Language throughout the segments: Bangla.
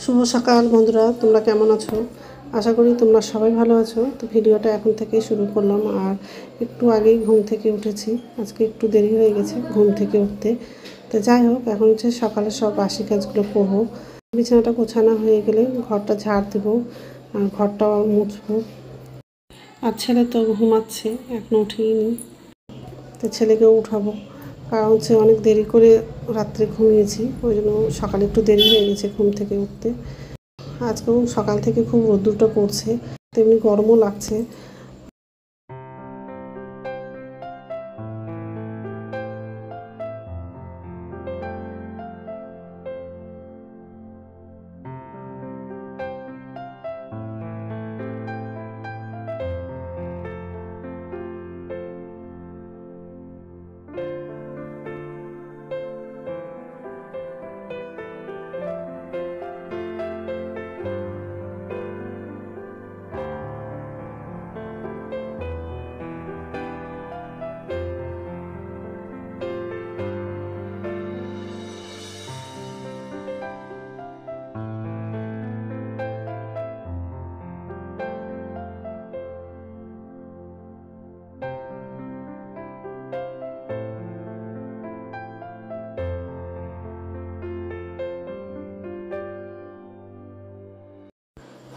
শুভ সকাল বন্ধুরা, তোমরা কেমন আছো? আশা করি তোমরা সবাই ভালো আছো। তো ভিডিওটা এখন থেকেই শুরু করলাম। আর একটু আগেই ঘুম থেকে উঠেছি, আজকে একটু দেরি হয়ে গেছে ঘুম থেকে উঠতে। তো যাই হোক, এখন হচ্ছে সকালে সব বাসি কাজগুলো করবো। বিছানাটা গোছানো হয়ে গেলে ঘরটা ঝাড় দেবো আর ঘরটা মুছবো। আর ছেলে তো ঘুমাচ্ছে, এখনও উঠিনি। তো ছেলেকেও উঠাবো, কারণ হচ্ছে অনেক দেরি করে রাত্রে ঘুমিয়েছি, ওই জন্য সকালে একটু দেরি হয়ে গেছে ঘুম থেকে উঠতে। আজকেও সকাল থেকে খুব রোদ্দুরটা পড়ছে, তেমনি গরমও লাগছে।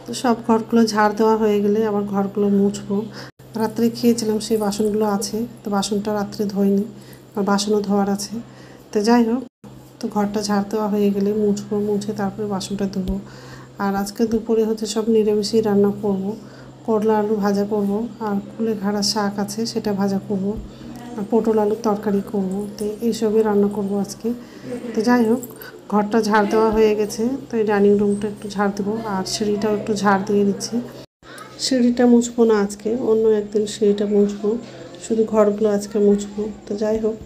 তো সব ঘরগুলো ঝাড় দেওয়া হয়ে গেলে আবার ঘরগুলো মুছবো। রাত্রে খেয়েছিলাম, সেই বাসনগুলো আছে, তো বাসনটা রাত্রে ধোয়নি, আর বাসনও ধোয়ার আছে। তো যাই হোক, তো ঘরটা ঝাড় দেওয়া হয়ে গেলে মুছবো, মুছে তারপরে বাসনটা ধোবো। আর আজকে দুপুরে হচ্ছে সব নিরামিষই রান্না করব। করলা আলু ভাজা করব, আর কুলেখাড়া শাক আছে সেটা ভাজা করব, আর পটল আলুর তরকারি করব। তো এইসবই রান্না করব আজকে। তো যাই হোক, ঘরটা ঝাড় দেওয়া হয়ে গেছে, তো এই ডাইনিং রুমটা একটু ঝাড় দেবো, আর সিঁড়িটাও একটু ঝাড় দিয়ে দিচ্ছি। সিঁড়িটা মুছবো না আজকে, অন্য একদিন সিঁড়িটা মুছবো, শুধু ঘরগুলো আজকে মুছবো। তো যাই হোক,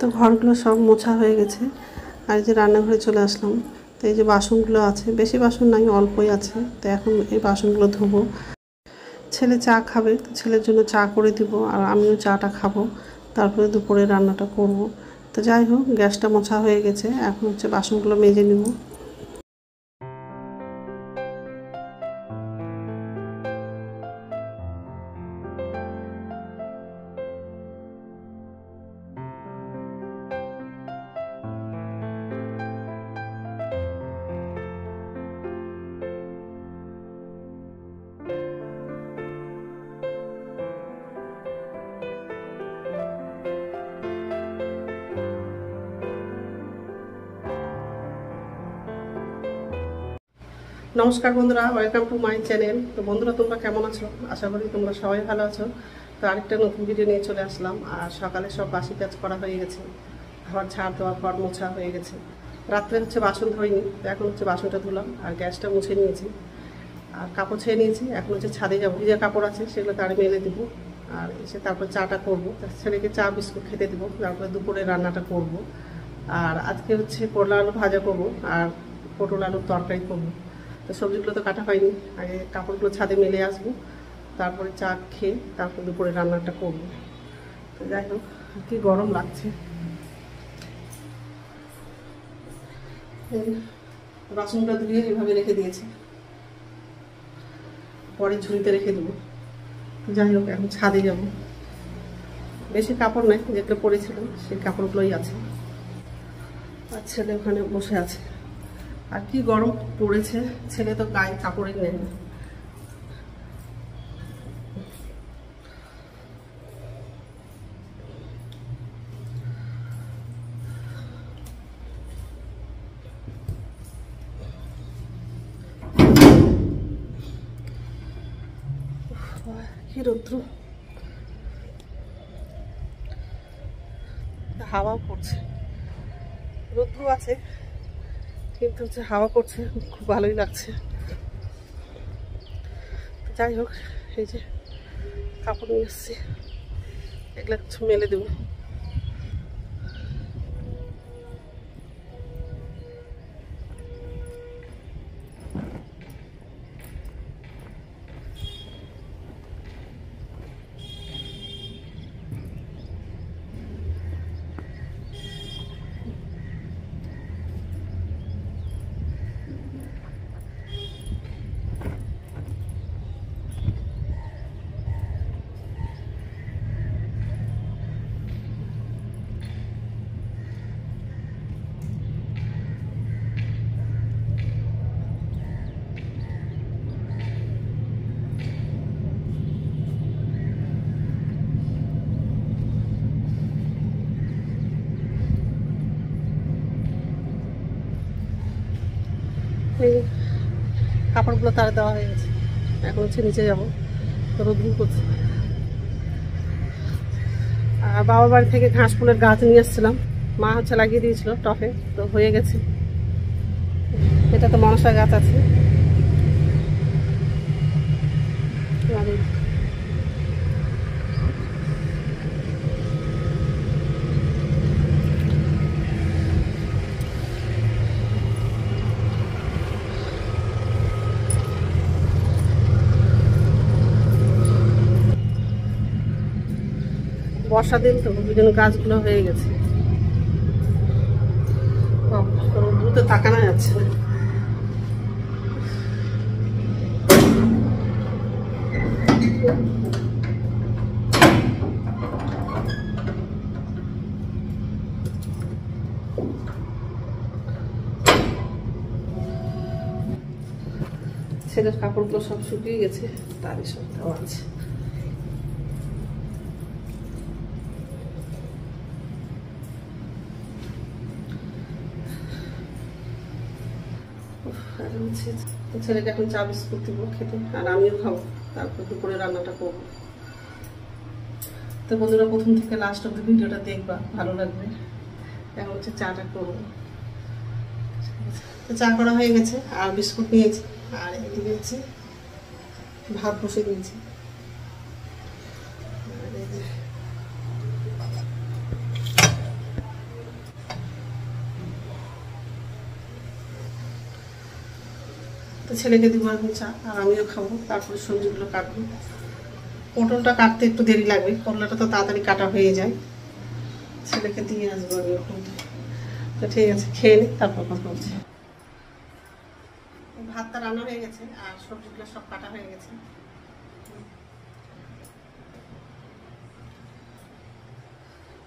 তো ঘরগুলো সব মোছা হয়ে গেছে। আর এই যে রান্নাঘরে চলে আসলাম। তো এই যে বাসনগুলো আছে, বেশি বাসন নাই, অল্পই আছে। তো এখন এই বাসনগুলো ধোবো। ছেলে চা খাবে, তো ছেলের জন্য চা করে দিব, আর আমিও চাটা খাবো, তারপরে দুপুরে রান্নাটা করব। তো যাই হোক, গ্যাসটা মোছা হয়ে গেছে, এখন হচ্ছে বাসনগুলো মেজে নিব। নমস্কার বন্ধুরা, ওয়েলকাম টু মাই চ্যানেল। তো বন্ধুরা, তোমরা কেমন আছো? আশা করি তোমরা সবাই ভালো আছো। তো আরেকটা নতুন ভিডিও নিয়ে চলে আসলাম। আর সকালে সব বাসি কাজ করা হয়ে গেছে, ঘর ঝাড় দেওয়া, ঘর মোছা হয়ে গেছে। রাত্রে হচ্ছে বাসন ধোয়নি, তো এখন হচ্ছে বাসনটা ধুলাম আর গ্যাসটা মুছে নিয়েছি আর কাপড় ছেড়ে নিয়েছি। এখন হচ্ছে ছাদে যাবো, যে কাপড় আছে সেগুলো তারে মেলে দেবো আর এসে তারপর চাটা করবো, ছেলেকে চা বিস্কুট খেতে দেবো, তারপরে দুপুরে রান্নাটা করব। আর আজকে হচ্ছে করলা আলু ভাজা করবো আর পটল আলুর তরকারি করবো। তো সবজিগুলো তো কাটা হয়নি, আগে কাপড়গুলো ছাদে মেলে আসবো, তারপরে চা খেয়ে তারপর দুপুরে রান্নাটা করবো। তো যাই হোক, কি গরম লাগছে। বাসনটা ধুয়ে এভাবে রেখে দিয়েছি, পরে ঝুড়িতে রেখে দেবো। যাই হোক, এখন ছাদে যাব। বেশি কাপড় নেই, যেগুলো পরেছিল সেই কাপড়গুলোই আছে। আর ছেলে ওখানে বসে আছে। আর কি গরম পড়েছে, ছেলে তো গায়ে কাপড়ই নেই না। কি রৌদ্র, হাওয়াও করছে। রৌদ্র আছে কিন্তু হচ্ছে হাওয়া করছে, খুব ভালোই লাগছে। যাই হোক, এই যে কাপড় নিয়ে এসছি, এগুলো কিছু মেলে দেবো। এই কাপড়গুলো তার দেওয়া হয়ে গেছে, এখন হচ্ছে নিচে যাবো। রোদ্রু করছে। আর বাবার বাড়ি থেকে ঘাস ফুলের গাছ নিয়ে এসেছিলাম, মা হচ্ছে লাগিয়ে দিয়েছিল টফে, তো হয়ে গেছে। এটা তো মনসা গাছ আছে। বর্ষা দিন তো ওই জন্য গাছগুলো হয়ে গেছে। দ্রুত তাকানো যাচ্ছে না। ছেলের কাপড়গুলো সব শুকিয়ে গেছে, তারই সব দেওয়া আছে। ছেলেকে এখন চা বিস্কুট দিব খেতে, আর আমিও খাবো, তারপর দুপুরে রান্নাটা করবো। তো বন্ধুরা, প্রথম থেকে লাস্ট অব্দি ভিডিওটা দেখবা, ভালো লাগবে। এখন হচ্ছে চাটা করবো। তো চা করা হয়ে গেছে আর বিস্কুট নিয়েছি, আর এদিকে হচ্ছে ভাত বসে দিয়েছি। তো ছেলেকে দিব এখন চা, আর আমিও খাবো, তারপরে সবজিগুলো কাটবো। পটলটা কাটতে একটু দেরি লাগবে, করলাটা তো তাড়াতাড়ি কাটা হয়ে যায়। ছেলেকে দিয়ে আসবো আমি ওখান। তো ঠিক আছে, খেয়ে নিই, তারপর কথা বলছি। ভাতটা রান্না হয়ে গেছে আর সবজিগুলো সব কাটা হয়ে গেছে।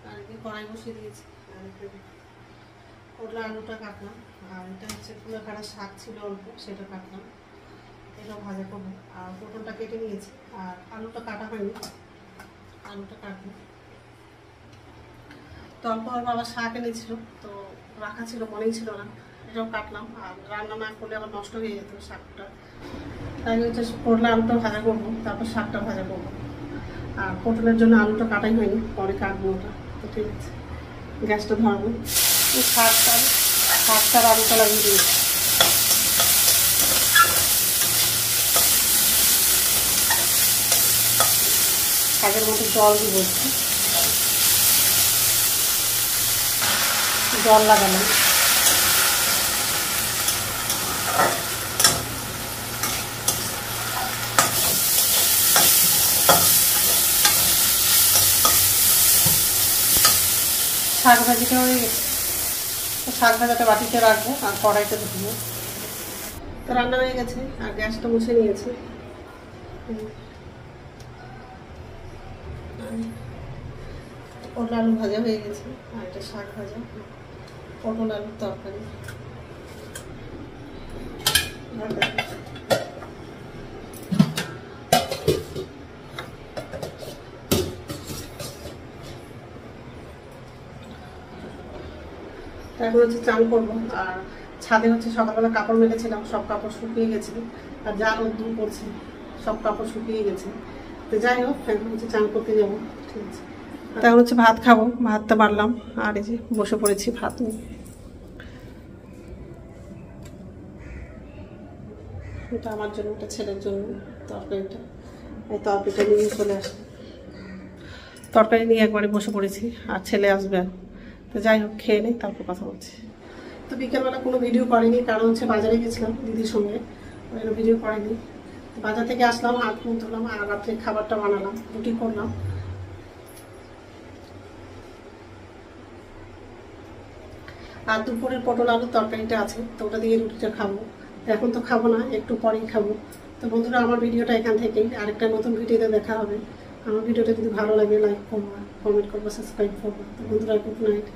আর কড়াই বসিয়ে দিয়েছি, আর করলা আলুটা কাটলাম, আর এটা হচ্ছে কুলেখাড়া শাক ছিল অল্প, সেটা কাটলাম, এটাও ভাজা করবো। আর পটলটা কেটে নিয়েছি, আর আলুটা কাটা হয়নি, আলুটা কাটবো। তো অল্প অল্প আবার শাক এনেছিল, তো রাখা ছিল, মনেই ছিল না, এটাও কাটলাম। আর রান্না না করলে আবার নষ্ট হয়ে যেত শাকটা, তাই হচ্ছে করলা আলুটা ভাজা করবো, তারপর শাকটা ভাজা করবো। আর পটলের জন্য আলুটা কাটাই হয়নি, পরে কাটবো ওটা। তো ঠিক আছে, গ্যাসটা ধরাবো। শাকটার আলুটা লাগিয়ে দিয়েছি। শাকের মতো জল দিব, জল লাগালাম। শাক ভাজিটা হয়ে গেছে, তো শাক ভাজাটা বাটিতে রাখবো আর কড়াইতে ধুবো। তো রান্না হয়ে গেছে আর গ্যাসটা মুছে নিয়েছি। পটল আলু ভাজা হয়ে গেছে আর এটা শাক ভাজা, পটল আলুর তরকারি। এখন হচ্ছে চান করবো। আর ছাদে হচ্ছে সকালবেলা কাপড় মেলেছিলাম, সব কাপড় শুকিয়ে গেছে, আর যা রোদ্দুর পড়ছে সব কাপড় শুকিয়ে গেছে। তো যাই হোক, এখন হচ্ছে চান করতে যাবো। ঠিক আছে, এখন হচ্ছে ভাত খাবো। ভাতটা বাড়লাম আর এই যে বসে পড়েছি ভাত নিয়ে। এটা আমার জন্য, এটা ছেলের জন্য তরকারিটা। এই তরকারিটা নিয়ে চলে আসে, তরকারি নিয়ে একবারে বসে পড়েছি আর ছেলে আসবে। তো যাই হোক, খেয়ে নেই, তারপর কথা বলছি। তো বিকেলবেলা কোনো ভিডিও করিনি, কারণ হচ্ছে বাজারে গেছিলাম দিদির সঙ্গে, ওই ভিডিও করিনি। বাজার থেকে আসলাম, হাত মুখ ধুলাম আর রাত্রে খাবারটা বানালাম, রুটি করলাম। আর দুপুরের পটল আলুর তরকারিটা আছে, তো ওটা দিয়ে রুটিটা খাবো। এখন তো খাবো না, একটু পরেই খাবো। তো বন্ধুরা, আমার ভিডিওটা এখান থেকেই, আরেকটা নতুন ভিডিওতে দেখা হবে। আমার ভিডিওটা যদি ভালো লাগে লাইক করবো, কমেন্ট করবো, সাবস্ক্রাইব করবো। তো বন্ধুরা, গুড নাইট।